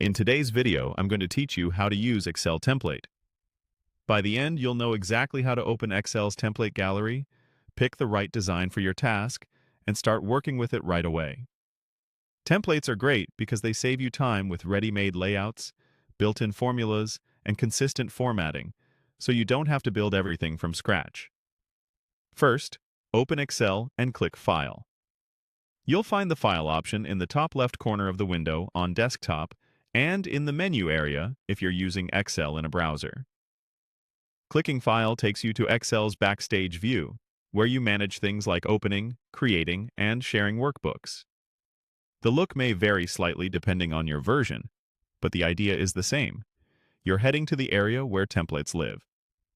In today's video, I'm going to teach you how to use Excel template. By the end, you'll know exactly how to open Excel's template gallery, pick the right design for your task, and start working with it right away. Templates are great because they save you time with ready-made layouts, built-in formulas, and consistent formatting, so you don't have to build everything from scratch. First, open Excel and click File. You'll find the File option in the top left corner of the window on desktop and in the menu area if you're using Excel in a browser. Clicking File takes you to Excel's Backstage view, where you manage things like opening, creating, and sharing workbooks. The look may vary slightly depending on your version, but the idea is the same. You're heading to the area where templates live.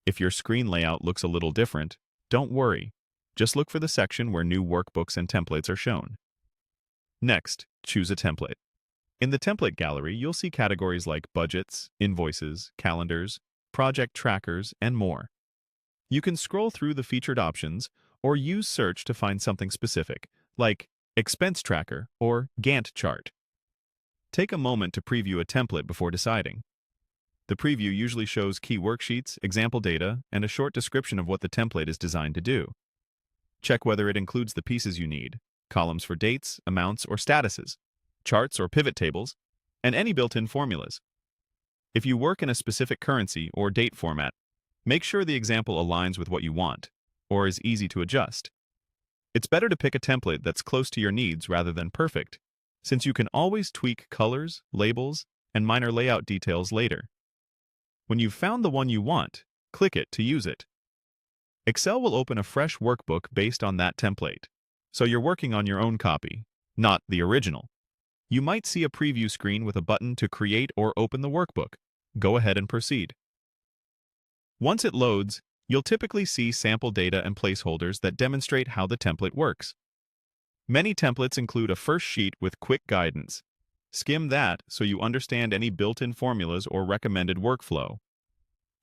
If your screen layout looks a little different, don't worry. Just look for the section where new workbooks and templates are shown. Next, choose a template. In the template gallery, you'll see categories like budgets, invoices, calendars, project trackers, and more. You can scroll through the featured options or use search to find something specific, like expense tracker or Gantt chart. Take a moment to preview a template before deciding. The preview usually shows key worksheets, example data, and a short description of what the template is designed to do. Check whether it includes the pieces you need, columns for dates, amounts, or statuses, charts or pivot tables, and any built-in formulas. If you work in a specific currency or date format, make sure the example aligns with what you want, or is easy to adjust. It's better to pick a template that's close to your needs rather than perfect, since you can always tweak colors, labels, and minor layout details later. When you've found the one you want, click it to use it. Excel will open a fresh workbook based on that template, so you're working on your own copy, not the original. You might see a preview screen with a button to create or open the workbook. Go ahead and proceed. Once it loads, you'll typically see sample data and placeholders that demonstrate how the template works. Many templates include a first sheet with quick guidance. Skim that so you understand any built-in formulas or recommended workflow.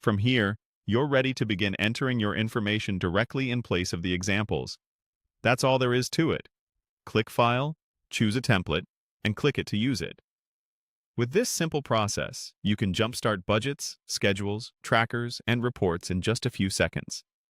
From here, you're ready to begin entering your information directly in place of the examples. That's all there is to it. Click File, choose a template, and click it to use it. With this simple process, you can jumpstart budgets, schedules, trackers, and reports in just a few seconds.